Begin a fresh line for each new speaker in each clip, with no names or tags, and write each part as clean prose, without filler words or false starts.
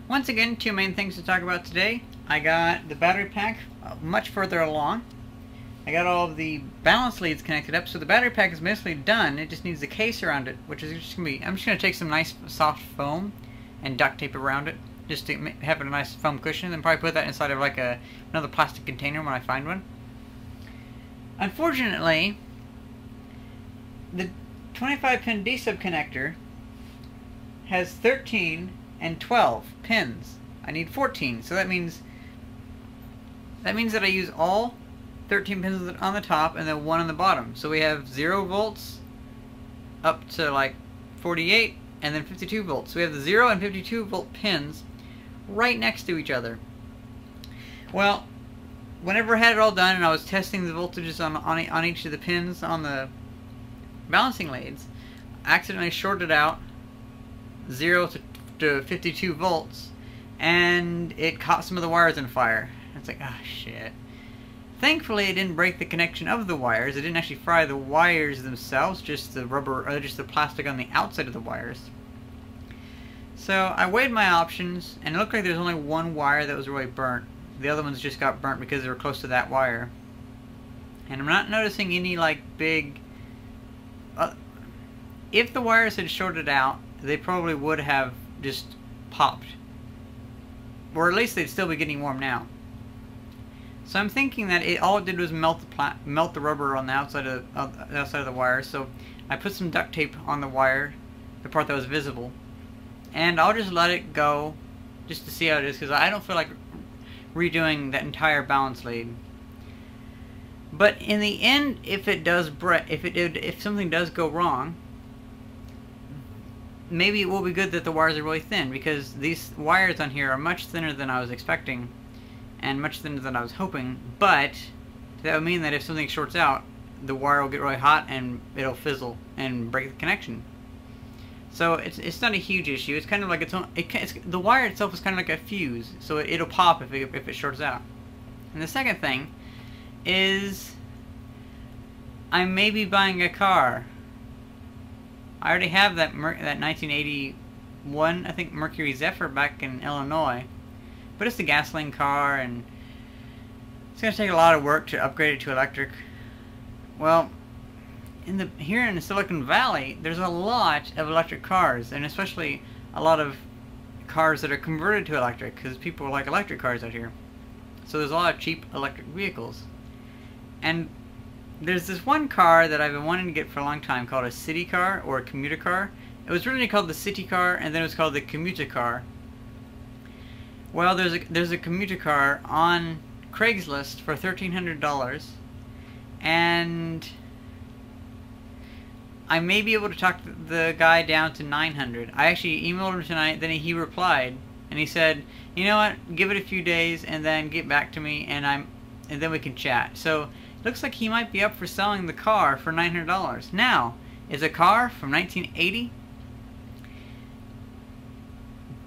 Once again, two main things to talk about today. I got the battery pack much further along. I got all of the balance leads connected up, so the battery pack is basically done. It just needs the case around it, which is just going to be... I'm just going to take some nice soft foam and duct tape around it, just to have a nice foam cushion, and then probably put that inside of like another plastic container when I find one. Unfortunately, the 25-pin D-sub connector has 13 and 12 pins. I need 14, so that means that I use all 13 pins on the top and then one on the bottom. So we have 0 volts up to like 48 and then 52 volts. So we have the 0 and 52 volt pins right next to each other. Well, whenever I had it all done and I was testing the voltages on each of the pins on the balancing leads, I accidentally shorted out 0 to 52 volts, and it caught some of the wires on fire. It's like, ah, shit. Thankfully, it didn't break the connection of the wires. It didn't actually fry the wires themselves, just the rubber, or just the plastic on the outside of the wires. So I weighed my options, and it looked like there's only one wire that was really burnt. The other ones just got burnt because they were close to that wire. And I'm not noticing any like big... if the wires had shorted out, they probably would have just popped. Or at least they'd still be getting warm now. So I'm thinking that all it did was melt the rubber on the outside of the wire. So I put some duct tape on the wire, the part that was visible, and I'll just let it go just to see how it is, because I don't feel like redoing that entire balance lead. But in the end, if it does if something does go wrong, maybe it will be good that the wires are really thin, because these wires on here are much thinner than I was expecting and much thinner than I was hoping. But that would mean that if something shorts out, the wire will get really hot and it'll fizzle and break the connection. So it's not a huge issue. It's kind of like the wire itself is kind of like a fuse, so it'll pop if it shorts out. And the second thing is I may be buying a car. I already have that 1981, I think, Mercury Zephyr back in Illinois. But it's a gasoline car, and it's going to take a lot of work to upgrade it to electric. Well, here in the Silicon Valley, there's a lot of electric cars, and especially a lot of cars that are converted to electric, because people like electric cars out here. So there's a lot of cheap electric vehicles. And there's this one car that I've been wanting to get for a long time called a city car or a commuter car. It was originally called the city car, and then it was called the commuter car. Well, there's a commuter car on Craigslist for $1,300, and I may be able to talk the guy down to $900. I actually emailed him tonight, then he replied, and he said, you know what, give it a few days and then get back to me, and then we can chat. So looks like he might be up for selling the car for $900. Now, it's a car from 1980,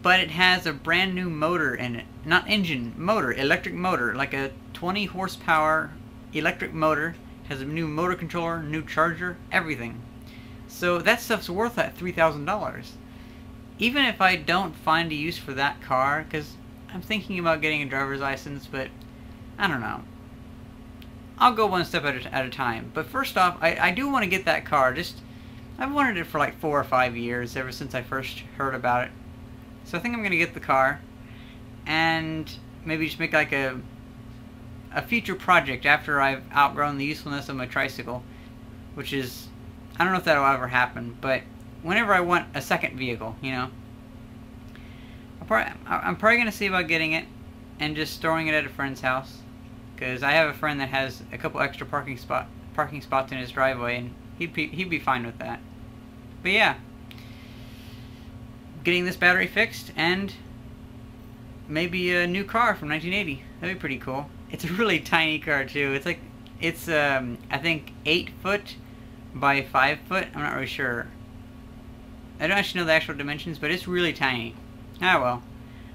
but it has a brand new motor in it. Not engine, motor, electric motor, like a 20 horsepower electric motor. Has a new motor controller, new charger, everything. So that stuff's worth that $3,000. Even if I don't find a use for that car, because I'm thinking about getting a driver's license, but I don't know. I'll go one step at a time. But first off, I do want to get that car. I've wanted it for like 4 or 5 years, ever since I first heard about it. So I think I'm going to get the car, and maybe just make like a future project after I've outgrown the usefulness of my tricycle, which is, I don't know if that'll ever happen, but whenever I want a second vehicle, you know. I'm probably going to see about getting it and just storing it at a friend's house. Because I have a friend that has a couple extra parking spots in his driveway, and he'd be fine with that. But yeah, getting this battery fixed, and maybe a new car from 1980. That'd be pretty cool. It's a really tiny car too. It's I think 8 foot by 5 foot. I'm not really sure. I don't actually know the actual dimensions, but it's really tiny. Ah well.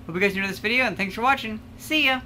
Hope you guys enjoyed this video, and thanks for watching. See ya!